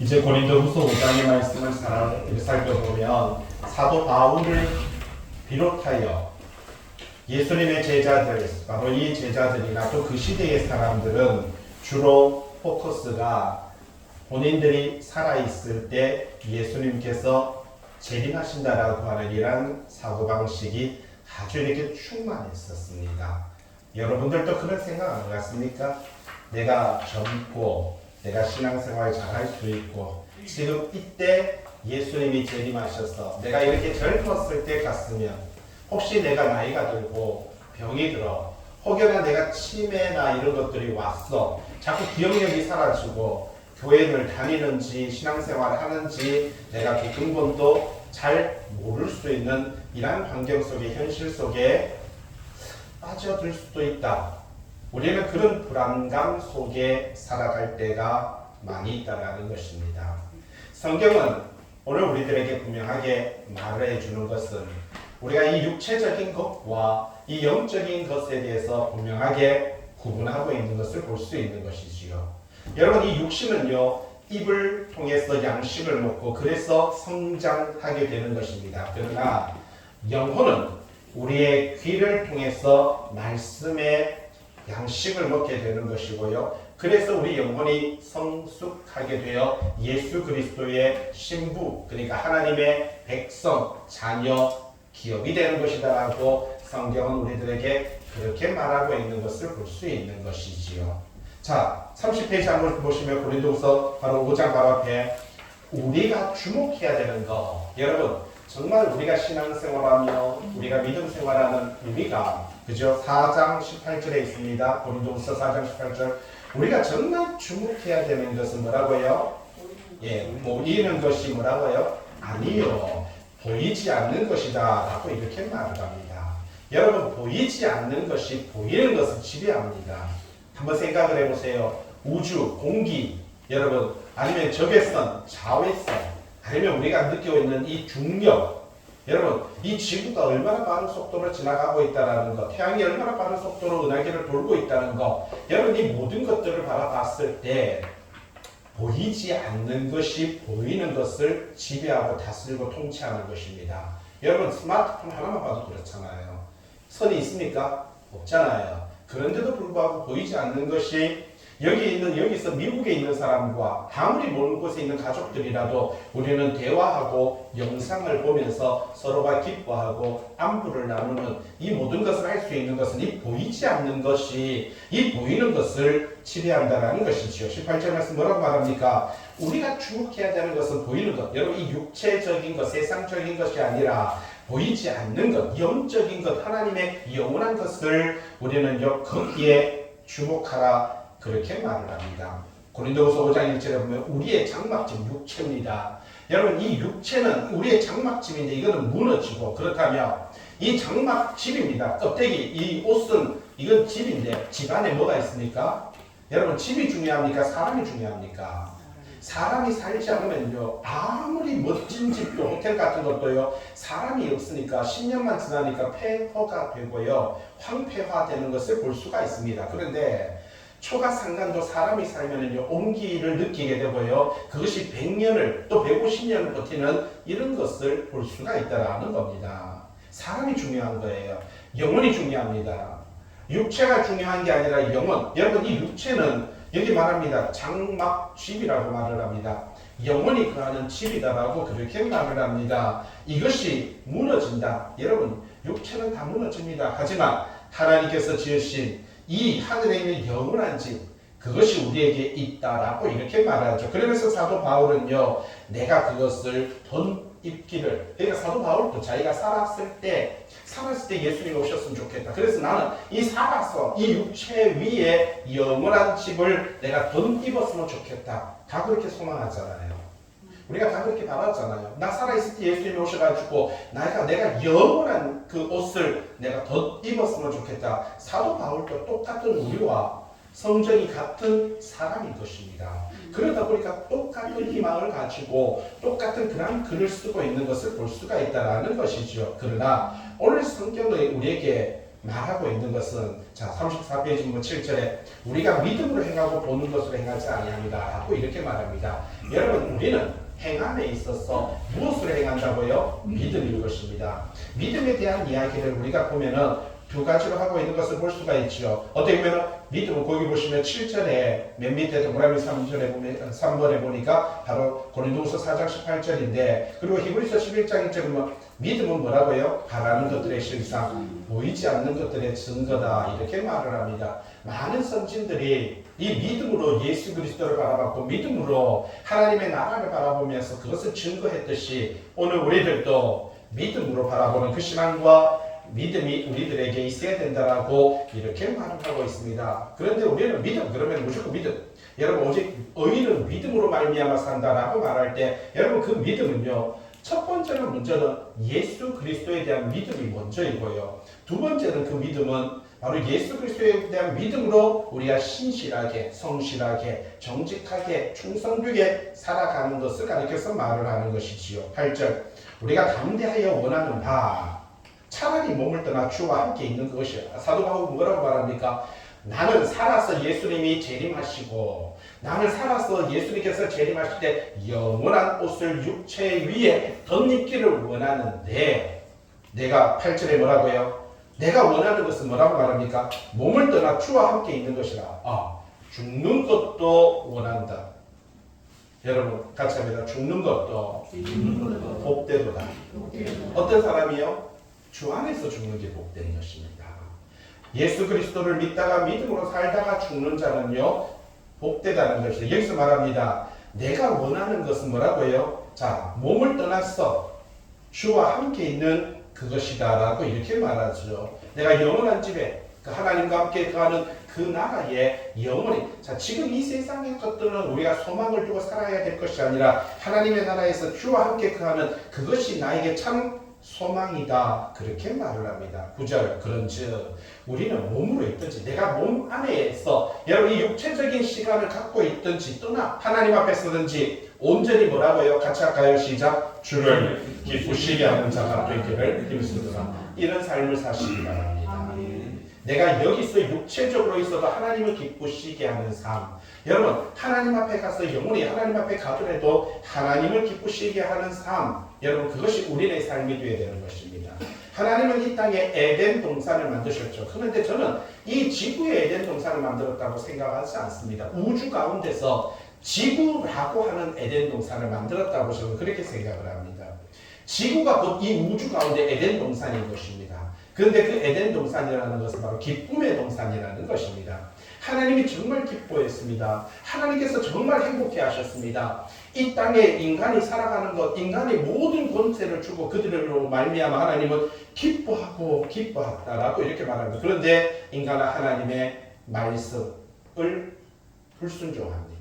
이제 고린도후서 5장의 말씀을 살펴보면 사도 바울을 비롯하여 예수님의 제자들, 바로 이 제자들이나 또 그 시대의 사람들은 주로 포커스가 본인들이 살아있을 때 예수님께서 재림하신다라고 하는 이런 사고방식이 아주 이렇게 충만했었습니다. 여러분들도 그런 생각 안 하십니까? 내가 젊고 내가 신앙생활 잘할 수 있고 지금 이때 예수님이 재림하셔서 내가 이렇게 젊었을 때 갔으면 혹시 내가 나이가 들고 병이 들어 혹여나 내가 치매나 이런 것들이 왔어 자꾸 기억력이 사라지고 교회를 다니는지 신앙생활을 하는지 내가 그 근본도 잘 모를 수 있는 이러한 환경 속에 현실 속에 빠져들 수도 있다. 우리는 그런 불안감 속에 살아갈 때가 많이 있다는 것입니다. 성경은 오늘 우리들에게 분명하게 말을 해주는 것은 우리가 이 육체적인 것과 이 영적인 것에 대해서 분명하게 구분하고 있는 것을 볼 수 있는 것이지요. 여러분, 이 육신은요, 입을 통해서 양식을 먹고 그래서 성장하게 되는 것입니다. 그러나 영혼은 우리의 귀를 통해서 말씀의 양식을 먹게 되는 것이고요. 그래서 우리 영혼이 성숙하게 되어 예수 그리스도의 신부, 그러니까 하나님의 백성, 자녀, 기업이 되는 것이다라고 성경은 우리들에게 그렇게 말하고 있는 것을 볼 수 있는 것이지요. 자, 30페이지 한번 보시면 고린도후서 바로 5장 바로 앞에 우리가 주목해야 되는 거. 여러분, 정말 우리가 신앙생활하며 우리가 믿음생활하는 우리가 그죠? 4장 18절에 있습니다. 고린도후서 4장 18절. 우리가 정말 주목해야 되는 것은 뭐라고요? 예, 보이는 것이 뭐라고요? 아니요. 보이지 않는 것이다 라고 이렇게 말을 합니다. 여러분, 보이지 않는 것이 보이는 것을 지배합니다. 한번 생각을 해보세요. 우주, 공기, 여러분, 아니면 적외선, 자외선, 아니면 우리가 느끼고 있는 이 중력, 여러분, 이 지구가 얼마나 빠른 속도로 지나가고 있다는 것, 태양이 얼마나 빠른 속도로 은하계를 돌고 있다는 것, 여러분, 이 모든 것들을 바라봤을 때 보이지 않는 것이 보이는 것을 지배하고 다스리고 통치하는 것입니다. 여러분, 스마트폰 하나만 봐도 그렇잖아요. 선이 있습니까? 없잖아요. 그런데도 불구하고 보이지 않는 것이 여기서 미국에 있는 사람과 아무리 먼 곳에 있는 가족들이라도 우리는 대화하고 영상을 보면서 서로가 기뻐하고 안부를 나누는 이 모든 것을 할 수 있는 것은 이 보이지 않는 것이 이 보이는 것을 지배한다는 것이지요. 18절 말씀 뭐라고 말합니까? 우리가 주목해야 되는 것은 보이는 것. 여러분, 이 육체적인 것, 세상적인 것이 아니라 보이지 않는 것, 영적인 것, 하나님의 영원한 것을 우리는 거기에 주목하라. 그렇게 말을 합니다. 고린도후서 5장 1절에 보면 우리의 장막집 육체입니다. 여러분, 이 육체는 우리의 장막집인데 이거는 무너지고 그렇다면 이 장막집입니다. 껍데기, 이 옷은 이건 집인데 집 안에 뭐가 있습니까? 여러분, 집이 중요합니까? 사람이 중요합니까? 사람이 살지 않으면요, 아무리 멋진 집도 호텔 같은 것도요, 사람이 없으니까 10년만 지나니까 폐허가 되고요, 황폐화되는 것을 볼 수가 있습니다. 그런데 초가상간도 사람이 살면은요, 온기를 느끼게 되고요, 그것이 100년을 또 150년을 버티는 이런 것을 볼 수가 있다라는 겁니다. 사람이 중요한 거예요. 영혼이 중요합니다. 육체가 중요한 게 아니라 영혼. 여러분, 이 육체는 여기 말합니다. 장막집이라고 말을 합니다. 영혼이 거하는 집이다라고 그렇게 말을 합니다. 이것이 무너진다. 여러분, 육체는 다 무너집니다. 하지만 하나님께서 지으신 이 하늘에 있는 영원한 집, 그것이 우리에게 있다라고 이렇게 말하죠. 그러면서 사도 바울은요, 내가 그것을 덧입기를, 그러니까 사도 바울도 자기가 살았을 때 예수님이 오셨으면 좋겠다. 그래서 나는 이 살아서 이 육체 위에 영원한 집을 내가 덧입었으면 좋겠다. 다 그렇게 소망하잖아요. 우리가 다 그렇게 바랐잖아요. 나 살아있을 때 예수님이 오셔가지고 내가 영원한 그 옷을 내가 덧입었으면 좋겠다. 사도 바울도 똑같은 우리와 성정이 같은 사람인 것입니다. 그러다 보니까 똑같은 희망을 가지고 똑같은 그런 글을 쓰고 있는 것을 볼 수가 있다는 것이죠. 그러나 오늘 성경은 우리에게 말하고 있는 것은 자 34페이지 7절에 우리가 믿음으로 행하고 보는 것으로 행하지 아니합니다 하고 이렇게 말합니다. 여러분 우리는 행함에 있어서 무엇으로 행한다고요? 믿음인 것입니다. 믿음에 대한 이야기를 우리가 보면은 두 가지로 하고 있는 것을 볼 수가 있죠. 어떻게 보면 믿음은 거기 보시면 7절에 맨 밑에 동그라미 3절에 보면 3번에 보니까 바로 고린도후서 4장 18절인데 그리고 히브리서 11장 1절에 보면 믿음은 뭐라고요? 바라는 것들의 실상, 보이지 않는 것들의 증거다 이렇게 말을 합니다. 많은 선진들이 이 믿음으로 예수 그리스도를 바라봤고 믿음으로 하나님의 나라를 바라보면서 그것을 증거했듯이 오늘 우리들도 믿음으로 바라보는 그 신앙과 믿음이 우리들에게 있어야 된다라고 이렇게 말을 하고 있습니다. 그런데 우리는 믿음 그러면 무조건 믿음. 여러분 오직 의인은 믿음으로 말미암아 산다라고 말할 때 여러분 그 믿음은요. 첫 번째는 문제는 예수 그리스도에 대한 믿음이 먼저이고요. 두 번째는 그 믿음은 바로 예수 그리스도에 대한 믿음으로 우리가 신실하게, 성실하게, 정직하게, 충성되게 살아가는 것을 가리켜서 말을 하는 것이지요. 8절 우리가 담대하여 원하는 바 차라리 몸을 떠나 주와 함께 있는 것이야. 사도 바울은 뭐라고 말합니까? 나는 살아서 예수님이 재림하시고 나는 살아서 예수님께서 재림하실 때 영원한 옷을 육체 위에 덧입기를 원하는데 내가 8절에 뭐라고요? 내가 원하는 것은 뭐라고 말합니까? 몸을 떠나 주와 함께 있는 것이라. 죽는 것도 원한다. 여러분 같이 합니다. 죽는 것도 복되도다. 어떤 사람이요? 주 안에서 죽는 게 복된 것입니다. 예수 그리스도를 믿다가 믿음으로 살다가 죽는 자는요 복되다는 것이죠. 여기서 말합니다. 내가 원하는 것은 뭐라고요? 자, 몸을 떠나서 주와 함께 있는 그것이다 라고 이렇게 말하죠. 내가 영원한 집에 하나님과 함께 거하는 그 나라에 영원히 자 지금 이 세상의 것들은 우리가 소망을 두고 살아야 될 것이 아니라 하나님의 나라에서 주와 함께 거하는 그것이 나에게 참 소망이다 그렇게 말을 합니다. 9절 그런즉 우리는 몸으로 있든지 내가 몸 안에서 여러분 이 육체적인 시간을 갖고 있든지 또나 하나님 앞에 서든지 온전히 뭐라고요? 같이 할까요? 시작. 주를 기쁘시게 하는 자가 되기를 힘쓰더라. 이런 삶을 사시기 바랍니다. 내가 여기서 육체적으로 있어도 하나님을 기쁘시게 하는 삶. 여러분 하나님 앞에 가서 영원히 하나님 앞에 가더라도 하나님을 기쁘시게 하는 삶. 여러분 그것이 우리의 삶이 되어야 되는 것입니다. 하나님은 이 땅에 에덴 동산을 만드셨죠. 그런데 저는 이 지구에 에덴 동산을 만들었다고 생각하지 않습니다. 우주 가운데서 지구라고 하는 에덴 동산을 만들었다고 저는 그렇게 생각을 합니다. 지구가 곧 이 우주 가운데 에덴 동산인 것입니다. 그런데 그 에덴 동산이라는 것은 바로 기쁨의 동산이라는 것입니다. 하나님이 정말 기뻐했습니다. 하나님께서 정말 행복해 하셨습니다. 이 땅에 인간이 살아가는 것, 인간이 모든 권세를 주고 그들로 말미암아 하나님은 기뻐하고 기뻐했다라고 이렇게 말합니다. 그런데 인간은 하나님의 말씀을 불순종합니다.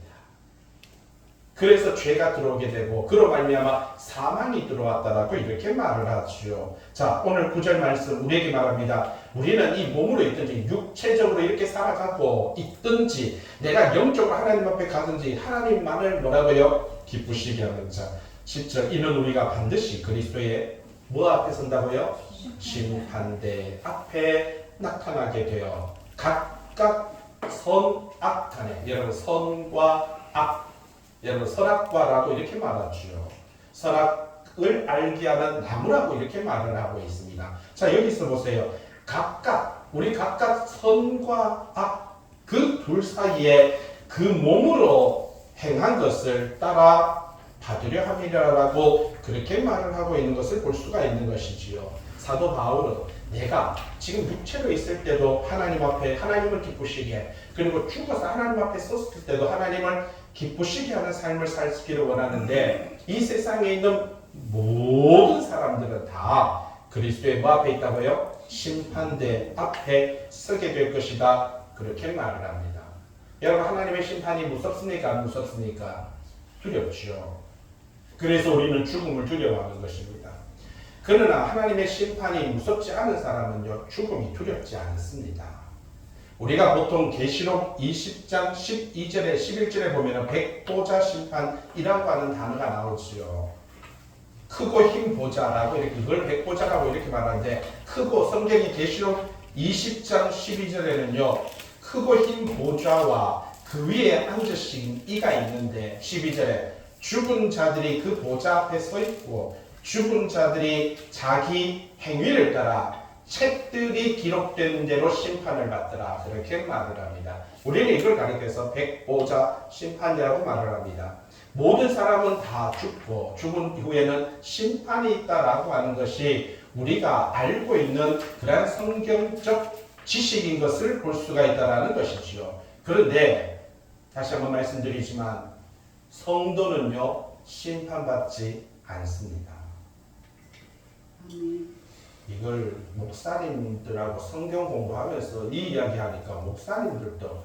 그래서 죄가 들어오게 되고 그로 말미암아 사망이 들어왔다라고 이렇게 말을 하지요. 자, 오늘 9절 말씀 우리에게 말합니다. 우리는 이 몸으로 있든지 육체적으로 이렇게 살아가고 있든지 내가 영적으로 하나님 앞에 가든지 하나님만을 뭐라고요? 기쁘시게 하는 자. 10절 이는 우리가 반드시 그리스도의 뭐 앞에 선다고요? 심판대 앞에 나타나게 되어 각각 선악간에 여러분 선과 악 여러분 선악과라고 이렇게 말하죠. 선악을 알게 하는 나무라고 이렇게 말을 하고 있습니다. 자 여기서 보세요. 우리 각각 선과 악 그 둘 사이에 그 몸으로 행한 것을 따라 받으려 함이라고 그렇게 말을 하고 있는 것을 볼 수가 있는 것이지요. 사도 바울은 내가 지금 육체로 있을 때도 하나님 앞에 하나님을 기쁘시게 그리고 죽어서 하나님 앞에 섰을 때도 하나님을 기쁘시게 하는 삶을 살기를 원하는데 이 세상에 있는 모든 사람들은 다 그리스도의 뭐 앞에 있다고요? 심판대 앞에 서게 될 것이다. 그렇게 말을 합니다. 여러분 하나님의 심판이 무섭습니까? 안 무섭습니까? 두렵죠. 그래서 우리는 죽음을 두려워하는 것입니다. 그러나 하나님의 심판이 무섭지 않은 사람은요 죽음이 두렵지 않습니다. 우리가 보통 계시록 20장 12절에 11절에 보면 백보자 심판이라고 하는 단어가 나오지요. 크고 흰 보자라고 이렇게 그걸 백보자라고 이렇게 말하는데 크고 성경이 계시록 20장 12절에는요. 크고 흰 보좌와 그 위에 앉으신 이가 있는데 12절에 죽은 자들이 그 보좌 앞에 서 있고 죽은 자들이 자기 행위를 따라 책들이 기록된 대로 심판을 받더라. 그렇게 말을 합니다. 우리는 이걸 가리켜서 백보자 심판이라고 말을 합니다. 모든 사람은 다 죽고 죽은 이후에는 심판이 있다라고 하는 것이 우리가 알고 있는 그러한 성경적 지식인 것을 볼 수가 있다라는 것이지요. 그런데 다시 한번 말씀드리지만 성도는요 심판받지 않습니다. 이걸 목사님들하고 성경 공부하면서 이 이야기하니까 목사님들도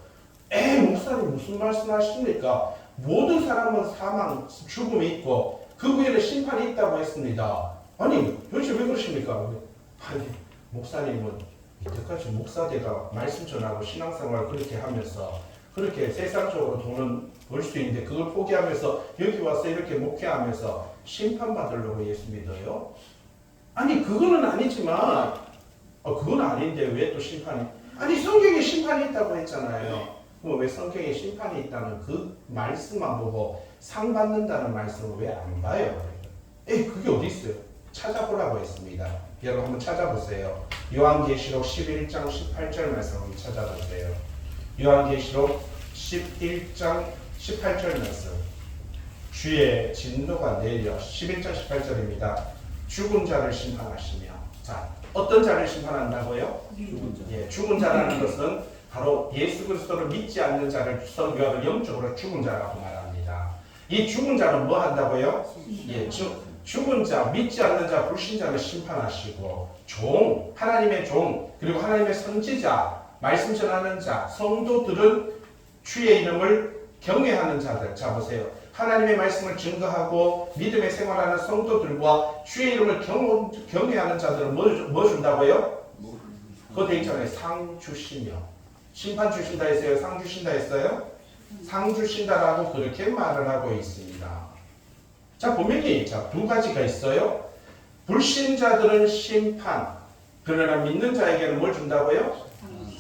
목사님 무슨 말씀하십니까? 모든 사람은 사망, 죽음이 있고 그 후에는 심판이 있다고 했습니다. 아니 도대체 왜 그러십니까? 아니 목사님은 이때까지 목사대가 말씀 전하고 신앙생활을 그렇게 하면서 그렇게 세상적으로 돈은 벌 수 있는데 그걸 포기하면서 여기 와서 이렇게 목회하면서 심판받으려고 예수 믿어요? 아니 그거는 아니지만 그건 아닌데 왜 또 심판이 아니 성경에 심판이 있다고 했잖아요. 그럼 왜 성경에 심판이 있다는 그 말씀만 보고 상 받는다는 말씀을 왜 안 봐요? 그게 어디 있어요? 찾아보라고 했습니다. 여러분 한번 찾아보세요. 요한계시록 11장 18절 말씀 한번 찾아보세요. 요한계시록 11장 18절 말씀. 주의 진노가 내려 11장 18절입니다. 죽은 자를 심판하시며 자 어떤 자를 심판한다고요? 죽은 자. 예, 죽은 자라는 것은 바로 예수 그리스도를 믿지 않는 자를 성경은 영적으로 죽은 자라고 말합니다. 이 죽은 자는 뭐 한다고요? 예, 죽은 자, 믿지 않는 자, 불신자를 심판하시고 종, 하나님의 종, 그리고 하나님의 선지자, 말씀 전하는 자, 성도들은 주의 이름을 경외하는 자들. 자 보세요. 하나님의 말씀을 증거하고 믿음의 생활하는 성도들과 주의 이름을 경외하는 자들은 뭐 준다고요? 그거 돼 있잖아요. 상 주시며. 심판 주신다 했어요? 상 주신다 했어요? 상 주신다라고 그렇게 말을 하고 있습니다. 자 분명히 두 가지가 있어요. 불신자들은 심판, 그러나 믿는 자에게는 뭘 준다고요?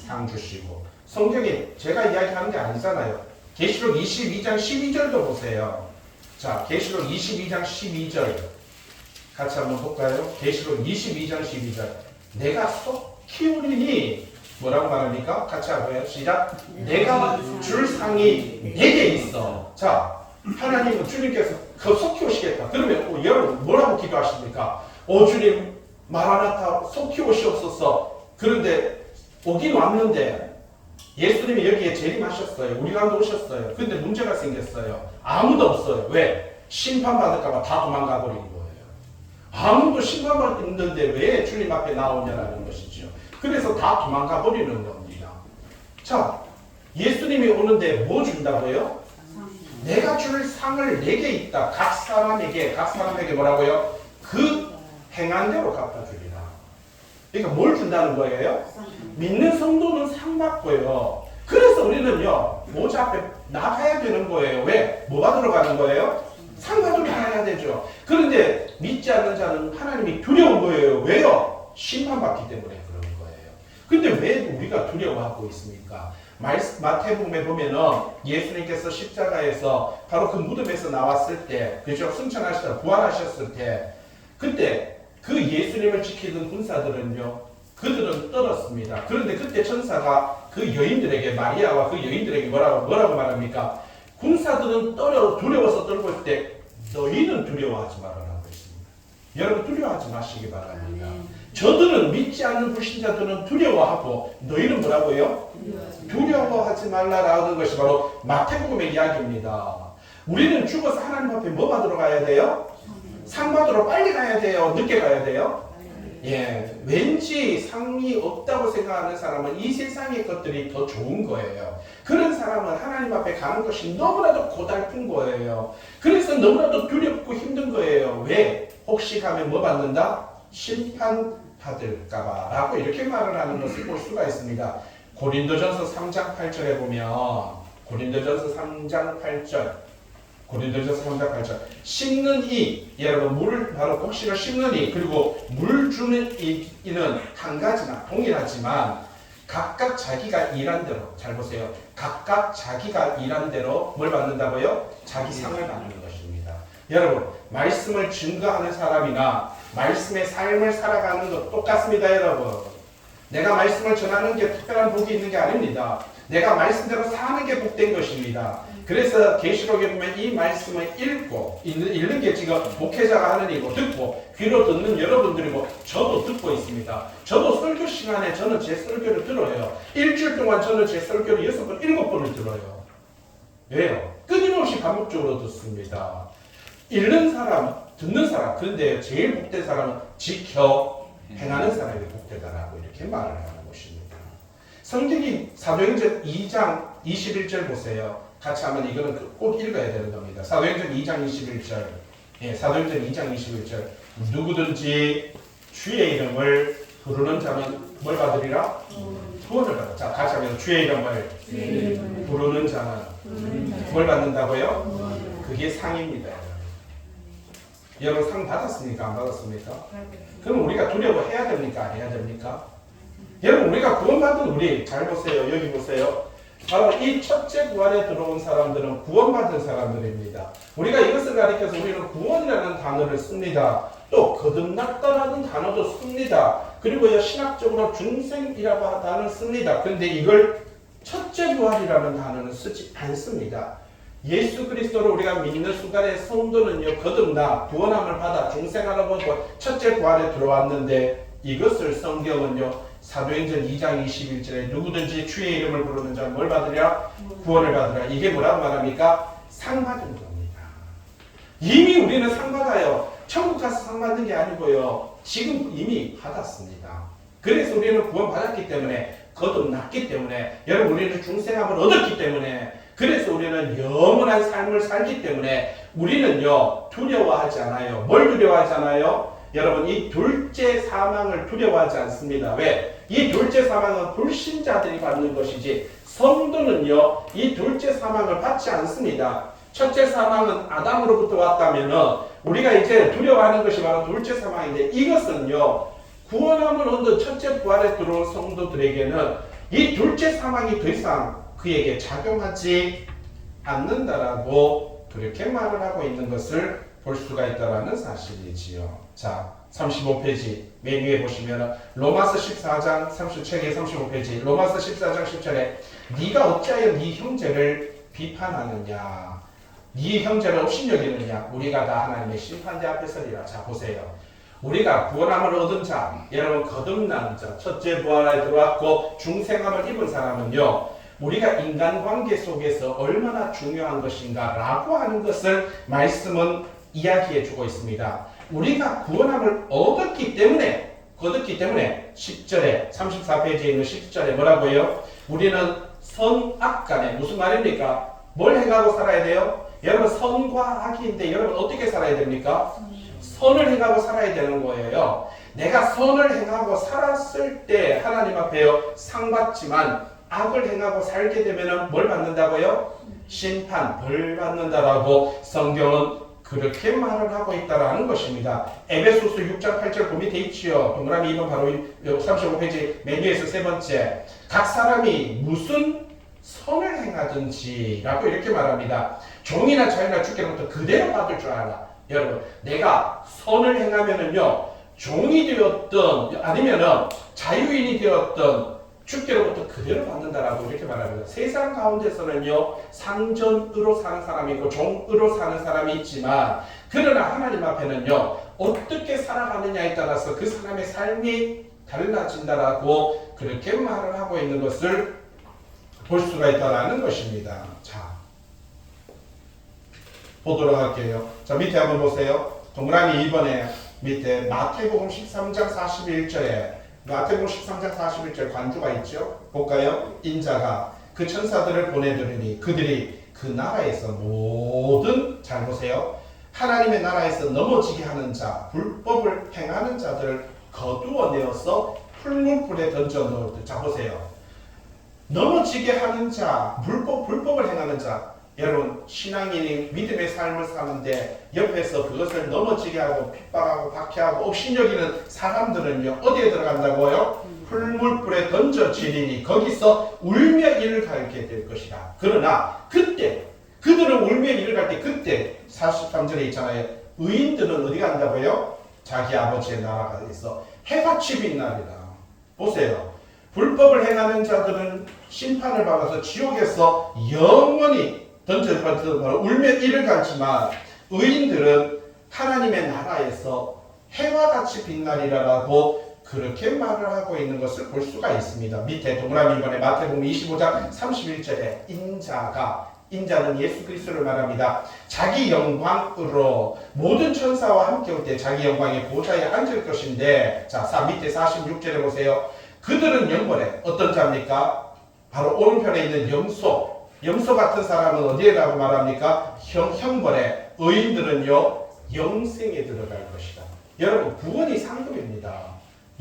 상 주시고. 성경에 제가 이야기하는 게 아니잖아요. 계시록 22장 12절도 보세요. 자, 계시록 22장 12절 같이 한번 볼까요? 계시록 22장 12절. 내가 속 키우리니 뭐라고 말합니까? 같이 하고요. 시작. 내가 줄 상이 내게 있어. 자, 하나님은 주님께서 속 키우시겠다. 그러면 여러분 뭐라고 기도하십니까? 주님 마라나타 속 키우시옵소서. 그런데 오긴 왔는데 예수님이 여기에 재림하셨어요. 우리 가운데 오셨어요. 근데 문제가 생겼어요. 아무도 없어요. 왜? 심판받을까봐 다 도망가 버린 거예요. 아무도 심판받는데 왜 주님 앞에 나오냐라는 것이죠. 그래서 다 도망가 버리는 겁니다. 자, 예수님이 오는데 뭐 준다고요? 내가 줄 상을 내게 있다. 각 사람에게 뭐라고요? 그 행한 대로 갚아주리라. 그러니까 뭘 준다는 거예요? 믿는 성도는 상 받고요. 그래서 우리는요 모자 앞에 나가야 되는 거예요. 왜? 뭐 받으러 가는 거예요? 상 받으러 가야 되죠. 그런데 믿지 않는 자는 하나님이 두려운 거예요. 왜요? 심판받기 때문에 그런 거예요. 근데 왜 우리가 두려워하고 있습니까? 마태복음에 보면은 예수님께서 십자가에서 바로 그 무덤에서 나왔을 때, 그죠? 승천하시다 부활하셨을 때, 그때 그 예수님을 지키던 군사들은요, 그들은 떨었습니다. 그런데 그때 천사가 그 여인들에게, 마리아와 그 여인들에게 뭐라고 말합니까? 군사들은 두려워서 떨고 있을 때 너희는 두려워하지 말아라고 했습니다. 여러분 두려워하지 마시기 바랍니다. 저들은 믿지 않는 불신자들은 두려워하고 너희는 뭐라고요? 두려워하지 말라라는 것이 바로 마태복음의 이야기입니다. 우리는 죽어서 하나님 앞에 뭐 받으러 가야 돼요? 상 받으러 빨리 가야 돼요? 늦게 가야 돼요? 예, 왠지 상이 없다고 생각하는 사람은 이 세상의 것들이 더 좋은 거예요. 그런 사람은 하나님 앞에 가는 것이 너무나도 고달픈 거예요. 그래서 너무나도 두렵고 힘든 거예요. 왜? 혹시 가면 뭐 받는다? 심판받을까봐 라고 이렇게 말을 하는 것을 볼 수가 있습니다. 고린도전서 3장 8절에 보면 고린도전서 3장 8절 고린도전서 3장 8절. 심는 이, 여러분 물 바로 곡식을 심는 이, 그리고 물 주는 이는 한 가지나 동일하지만 각각 자기가 일한 대로, 잘 보세요. 각각 자기가 일한 대로 뭘 받는다고요? 자기 상을 받는 것입니다. 여러분, 말씀을 증거하는 사람이나 말씀의 삶을 살아가는 것 똑같습니다, 여러분. 내가 말씀을 전하는 게 특별한 복이 있는 게 아닙니다. 내가 말씀대로 사는 게 복된 것입니다. 그래서 계시록에 보면 이 말씀을 읽는 게 지금 목회자가 하는 일이고, 듣고 귀로 듣는 여러분들이고, 저도 듣고 있습니다. 저도 설교 시간에 저는 제 설교를 들어요. 일주일 동안 저는 제 설교를 6번, 7번을 들어요. 왜요? 끊임없이 반복적으로 듣습니다. 읽는 사람, 듣는 사람, 그런데 제일 복된 사람은 지켜 행하는 사람이 복되다라고 이렇게 말을 하는 것입니다. 성경이 사도행전 2장 21절 보세요. 같이 한번 이거는 꼭 읽어야 되는 겁니다. 사도행전 2장 21절. 예, 사도행전 2장 21절. 누구든지 주의 이름을 부르는 자는 뭘 받으리라? 구원을 받아. 자, 같이 하면 주의 이름을 부르는 자는 뭘 받는다고요? 그게 상입니다. 여러분 상 받았습니까? 안 받았습니까? 그럼 우리가 두려워해야 됩니까? 안 해야 됩니까? 여러분 우리가 구원받은 우리 잘 보세요. 여기 보세요. 바로 이 첫째 구원에 들어온 사람들은 구원받은 사람들입니다. 우리가 이것을 가리켜서 우리는 구원이라는 단어를 씁니다. 또 거듭났다라는 단어도 씁니다. 그리고 신학적으로 중생이라고 하는 단어를 씁니다. 그런데 이걸 첫째 부활이라는 단어는 쓰지 않습니다. 예수 그리스도를 우리가 믿는 순간에 성도는요, 거듭나 구원함을 받아 중생하러 보고 첫째 부활에 들어왔는데, 이것을 성경은요 사도행전 2장 21절에 누구든지 주의 이름을 부르는 자는 뭘 받으랴? 구원을 받으랴. 이게 뭐라고 말합니까? 상 받은 겁니다. 이미 우리는 상 받아요. 천국 가서 상 받는 게 아니고요, 지금 이미 받았습니다. 그래서 우리는 구원 받았기 때문에, 거듭났기 때문에, 여러분 우리는 중생함을 얻었기 때문에, 그래서 우리는 영원한 삶을 살기 때문에 우리는요 두려워하지 않아요. 뭘 두려워하지 않아요? 여러분 이 둘째 사망을 두려워하지 않습니다. 왜? 이 둘째 사망은 불신자들이 받는 것이지 성도는요 이 둘째 사망을 받지 않습니다. 첫째 사망은 아담으로부터 왔다면 우리가 이제 두려워하는 것이 바로 둘째 사망인데, 이것은요 구원함을 얻은 첫째 부활에 들어온 성도들에게는 이 둘째 사망이 더 이상 그에게 작용하지 않는다라고 그렇게 말을 하고 있는 것을 볼 수가 있다라는 사실이지요. 자, 35페이지 맨 위에 보시면 로마서 14장 37개 35페이지 로마서 14장 10절에 네가 어찌하여 네 형제를 비판하느냐, 네 형제를 업신여기느냐, 우리가 다 하나님의 심판대 앞에 서리라. 자, 보세요. 우리가 구원함을 얻은 자, 여러분 거듭난 자, 첫째 부활에 들어왔고 중생함을 입은 사람은요, 우리가 인간관계 속에서 얼마나 중요한 것인가 라고 하는 것을 말씀은 이야기해 주고 있습니다. 우리가 구원함을 얻었기 때문에 10절에 34페이지에 있는 10절에 뭐라고요? 우리는 선악간에, 무슨 말입니까? 뭘 행하고 살아야 돼요? 여러분 선과 악인데 여러분 어떻게 살아야 됩니까? 선을 행하고 살아야 되는 거예요. 내가 선을 행하고 살았을 때 하나님 앞에요 상 받지만, 악을 행하고 살게 되면 뭘 받는다고요? 심판, 벌 받는다라고 성경은 그렇게 말을 하고 있다라는 것입니다. 에베소서 6장 8절 그 밑에 있지요. 동그라미 2번 바로 35페이지 맨 위에서 세 번째. 각 사람이 무슨 선을 행하든지 라고 이렇게 말합니다. 종이나 자유나 주께로부터 그대로 받을 줄 알아. 여러분, 내가 선을 행하면은요, 종이 되었든 아니면은 자유인이 되었든 주께로부터 그대로 받는다라고 이렇게 말합니다. 세상 가운데서는요 상전으로 사는 사람이 있고 종으로 사는 사람이 있지만, 그러나 하나님 앞에는요 어떻게 살아가느냐에 따라서 그 사람의 삶이 달라진다라고 그렇게 말을 하고 있는 것을 볼 수가 있다라는 것입니다. 자, 보도록 할게요. 자, 밑에 한번 보세요. 동그라미 2번에 밑에 마태복음 13장 41절에 마태복음 13장 41절 관주가 있죠. 볼까요? 인자가 그 천사들을 보내드리니 그들이 그 나라에서 모든, 잘 보세요, 하나님의 나라에서 넘어지게 하는 자, 불법을 행하는 자들을 거두어내어서 풀문불에 던져 넣을 때, 자 보세요, 넘어지게 하는 자, 불법을 행하는 자, 여러분 신앙인이 믿음의 삶을 사는데 옆에서 그것을 넘어지게 하고 핍박하고 박해하고 업신여기는 사람들은요 어디에 들어간다고요? 풀물불에 던져지리니 거기서 울며 이를 갈게 될 것이다. 그러나 그때 그들은 울며 이를 갈 때 그때 43절에 있잖아요. 의인들은 어디 간다고요? 자기 아버지의 나라가 있어 해같이 빛나리라. 보세요. 불법을 행하는 자들은 심판을 받아서 지옥에서 영원히 던져받아 울며 이를 갈지만 의인들은 하나님의 나라에서 해와 같이 빛나리라라고 그렇게 말을 하고 있는 것을 볼 수가 있습니다. 밑에 동그라미 1번에 마태복음 25장 31절에 인자는 예수 그리스도를 말합니다. 자기 영광으로 모든 천사와 함께 올 때 자기 영광의 보좌에 앉을 것인데 자 밑에 46절에 보세요. 그들은 영벌에 어떤 자입니까? 바로 오른편에 있는 염소 같은 사람은 어디에라고 말합니까? 형벌에 의인들은요 영생에 들어갈 것이다. 여러분 구원이 상급입니다.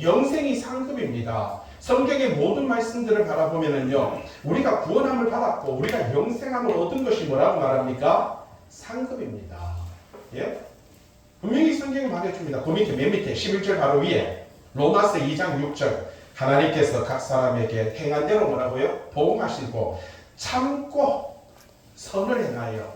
영생이 상급입니다. 성경의 모든 말씀들을 바라보면은요 우리가 구원함을 받았고 우리가 영생함을 얻은 것이 뭐라고 말합니까? 상급입니다. 예? 분명히 성경이 말해줍니다. 그 밑에 맨 밑에 11절 바로 위에 로마서 2장 6절 하나님께서 각 사람에게 행한 대로 뭐라고요? 보응하시고 참고 선을 행하여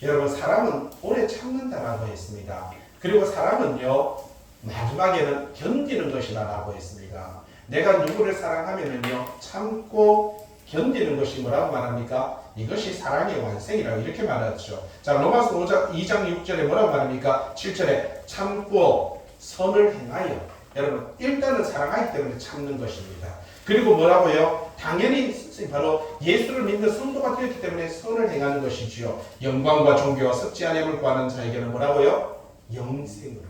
여러분 사람은 오래 참는다라고 했습니다. 그리고 사람은요 마지막에는 견디는 것이라고 했습니다. 내가 누구를 사랑하면은요 참고 견디는 것이 뭐라고 말합니까? 이것이 사랑의 완성이라고 이렇게 말하죠. 자 로마서 2장 6절에 뭐라고 말합니까? 7절에 참고 선을 행하여 여러분 일단은 사랑하기 때문에 참는 것입니다. 그리고 뭐라고요? 당연히 바로 예수를 믿는 성도가 되었기 때문에 선을 행하는 것이지요. 영광과 존귀와 섭지 않음을 구하는 자에게는 뭐라고요? 영생으로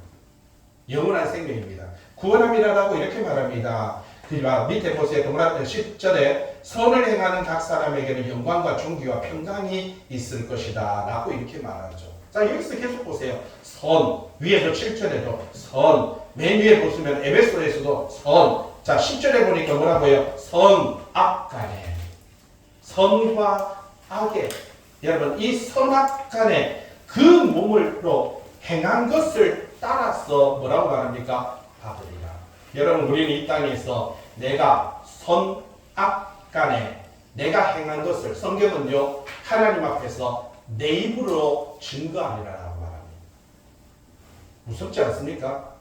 영원한 생명입니다. 구원함이라고 이렇게 말합니다. 그리고 밑에 보세요. 동그라미 10절에 선을 행하는 각 사람에게는 영광과 존귀와 평강이 있을 것이다 라고 이렇게 말하죠. 자 여기서 계속 보세요. 선 위에서 7절에도 선 맨 위에 보시면 에베소에서도 선 자 10절에 보니까 뭐라고요? 선 악 간에 선과 악의 여러분 이 선악 간에 그 몸으로 행한 것을 따라서 뭐라고 말합니까? 받으리라. 여러분 우리는 이 땅에서 내가 선악 간에 내가 행한 것을 성경은요 하나님 앞에서 내 입으로 증거하리라라고 말합니다. 무섭지 않습니까?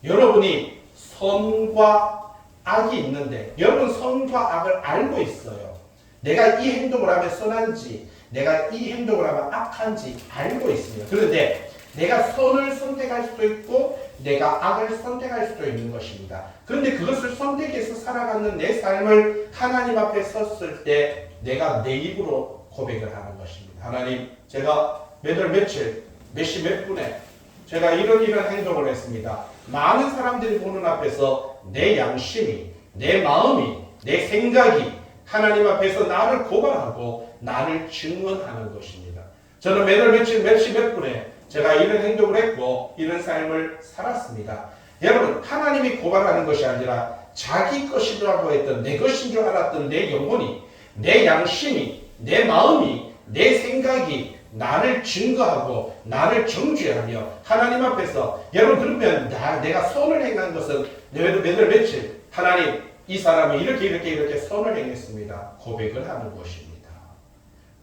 여러분이 선과 악이 있는데 여러분 선과 악을 알고 있어요. 내가 이 행동을 하면 선한지 내가 이 행동을 하면 악한지 알고 있습니다. 그런데 내가 선을 선택할 수도 있고 내가 악을 선택할 수도 있는 것입니다. 그런데 그것을 선택해서 살아가는 내 삶을 하나님 앞에 섰을 때 내가 내 입으로 고백을 하는 것입니다. 하나님 제가 몇 월 며칠 몇 시 몇 분에 제가 이런 행동을 했습니다. 많은 사람들이 보는 앞에서 내 양심이 내 마음이 내 생각이 하나님 앞에서 나를 고발하고 나를 증언하는 것입니다. 저는 몇 월 며칠 몇 시 몇 분에 제가 이런 행동을 했고 이런 삶을 살았습니다. 여러분 하나님이 고발하는 것이 아니라 자기 것이라고 했던 내 것인 줄 알았던 내 영혼이 내 양심이 내 마음이 내 생각이 나를 증거하고 나를 정죄하며 하나님 앞에서 여러분 그러면 내가 선을 행한 것은 몇 월 며칠 하나님 이 사람이 이렇게 선을 행했습니다. 고백을 하는 것입니다.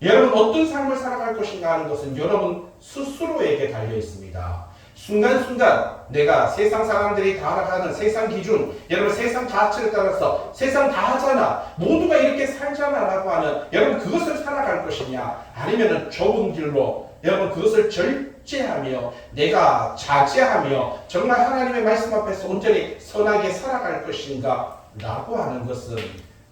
여러분 어떤 삶을 살아갈 것인가 하는 것은 여러분 스스로에게 달려 있습니다. 순간순간 내가 세상 사람들이 다 하는 세상 기준 여러분 세상 가치를 따라서 세상 다 하잖아 모두가 이렇게 살잖아 라고 하는 여러분 그것을 살아갈 것이냐 아니면 좁은 길로 여러분 그것을 절제하며 내가 자제하며 정말 하나님의 말씀 앞에서 온전히 선하게 살아갈 것인가 라고 하는 것은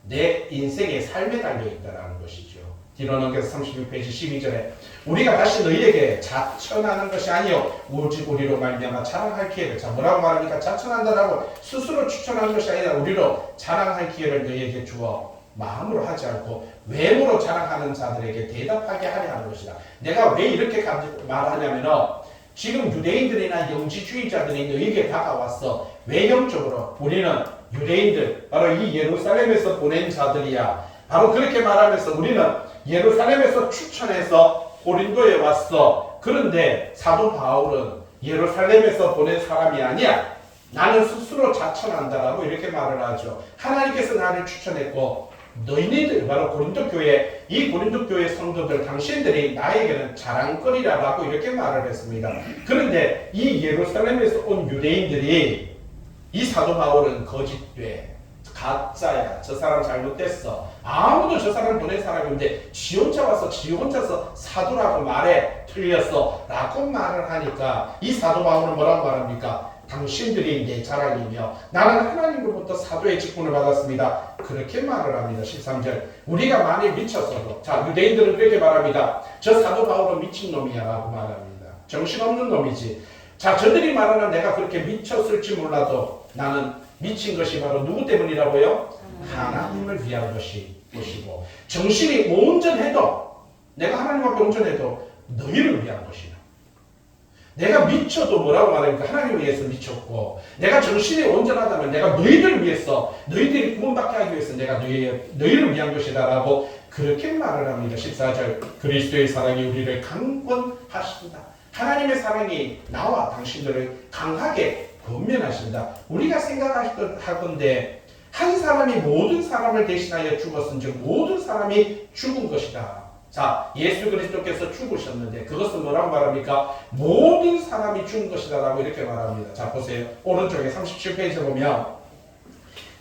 내 인생의 삶에 달려있다는 것이죠. 뒤로 넘겨서 36페이지 12절에 우리가 다시 너희에게 자천하는 것이 아니요 오직 우리로 말미암아 자랑할 기회를 자 뭐라고 말합니까? 자천한다라고 스스로 추천하는 것이 아니라 우리로 자랑할 기회를 너희에게 주어 마음으로 하지 않고 외모로 자랑하는 자들에게 대답하게 하려 하는 것이다. 내가 왜 이렇게 말하냐면 지금 유대인들이나 영지주의자들이 너희에게 다가왔어. 외형적으로 우리는 유대인들 바로 이 예루살렘에서 보낸 자들이야. 바로 그렇게 말하면서 우리는 예루살렘에서 추천해서 고린도에 왔어. 그런데 사도 바울은 예루살렘에서 보낸 사람이 아니야. 나는 스스로 자천한다라고 이렇게 말을 하죠. 하나님께서 나를 추천했고 너희들 바로 고린도 교회, 이 고린도 교회 성도들 당신들이 나에게는 자랑거리라고 이렇게 말을 했습니다. 그런데 이 예루살렘에서 온 유대인들이 이 사도 바울은 거짓돼, 가짜야, 저 사람 잘못됐어, 아무도 저 사람 보낸 사람이 없는데 지 혼자 와서 지 혼자서 사도라고 말해, 틀렸어 라고 말을 하니까 이 사도 바울은 뭐라고 말합니까? 당신들이 내 자랑이며 나는 하나님으로부터 사도의 직분을 받았습니다. 그렇게 말을 합니다. 13절. 우리가 만일 미쳤어도, 자, 유대인들은 그렇게 말합니다. 저 사도 바울은 미친놈이야 라고 말합니다. 정신없는 놈이지. 자, 저들이 말하는 내가 그렇게 미쳤을지 몰라도 나는 미친 것이 바로 누구 때문이라고요? 하나님을 위한 것이고, 정신이 온전해도, 내가 하나님 앞에 온전해도 너희를 위한 것이다. 내가 미쳐도 뭐라고 말합니까? 하나님을 위해서 미쳤고, 내가 정신이 온전하다면 내가 너희들을 위해서, 너희들이 구원받게 하기 위해서 내가 너희를 위한 것이다 라고 그렇게 말을 합니다. 14절. 그리스도의 사랑이 우리를 강권하신다. 하나님의 사랑이 나와 당신들을 강하게 권면하신다. 우리가 생각할 건데 한 사람이 모든 사람을 대신하여 죽었은즉 모든 사람이 죽은 것이다. 자, 예수 그리스도께서 죽으셨는데 그것은 뭐라고 말합니까? 모든 사람이 죽은 것이다 라고 이렇게 말합니다. 자, 보세요. 오른쪽에 37페이지 보면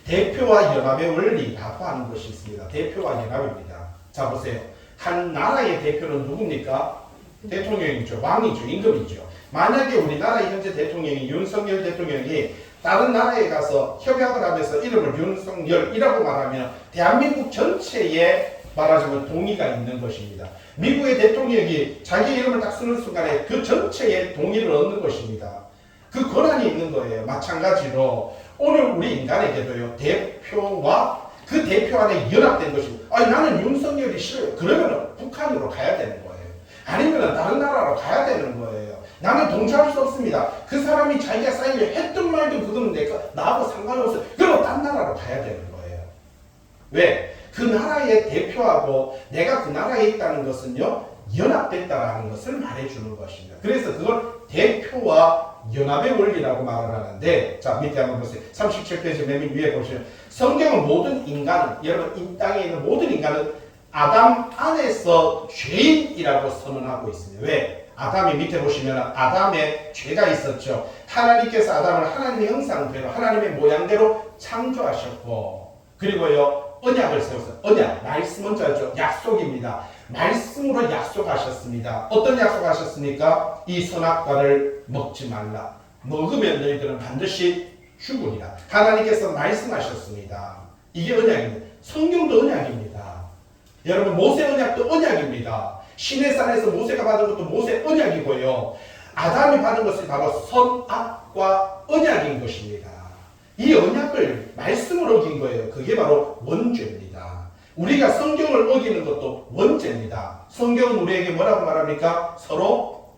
대표와 연합의 원리라고 하는 것이 있습니다. 대표와 연합입니다. 자, 보세요. 한 나라의 대표는 누굽니까? 대통령이죠. 왕이죠. 임금이죠. 만약에 우리나라의 현재 대통령이 윤석열 대통령이 다른 나라에 가서 협약을 하면서 이름을 윤석열이라고 말하면 대한민국 전체에 말하자면 동의가 있는 것입니다. 미국의 대통령이 자기 이름을 딱 쓰는 순간에 그 전체의 동의를 얻는 것입니다. 그 권한이 있는 거예요. 마찬가지로 오늘 우리 인간에게도요. 대표와 그 대표 안에 연합된 것입니다. 아니 나는 윤석열이 싫어요. 그러면 북한으로 가야 되는 거예요. 아니면 다른 나라로 가야 되는 거예요. 나는 동조할 수 없습니다. 그 사람이 자기가 사인을 했든 말든 그거는 나하고 상관없어요. 그럼 딴 나라로 가야 되는 거예요. 왜? 그 나라의 대표하고 내가 그 나라에 있다는 것은요, 연합됐다라는 것을 말해주는 것입니다. 그래서 그걸 대표와 연합의 원리라고 말을 하는데, 자, 밑에 한번 보세요. 37페이지 맨 위에 보시면, 성경은 모든 인간은, 여러분, 이 땅에 있는 모든 인간은 아담 안에서 죄인이라고 선언하고 있습니다. 왜? 아담이 밑에 보시면 아담의 죄가 있었죠. 하나님께서 아담을 하나님의 형상대로, 하나님의 모양대로 창조하셨고, 그리고요, 언약을 세웠어요. 언약, 말씀 먼저 하죠. 약속입니다. 말씀으로 약속하셨습니다. 어떤 약속하셨습니까? 이 선악과를 먹지 말라. 먹으면 너희들은 반드시 죽으리라. 하나님께서 말씀하셨습니다. 이게 언약입니다. 성경도 언약입니다. 여러분, 모세 언약도 언약입니다. 시내산에서 모세가 받은 것도 모세 언약이고요. 아담이 받은 것이 바로 선악과 언약인 것입니다. 이 언약을 말씀을 어긴 거예요. 그게 바로 원죄입니다. 우리가 성경을 어기는 것도 원죄입니다. 성경은 우리에게 뭐라고 말합니까? 서로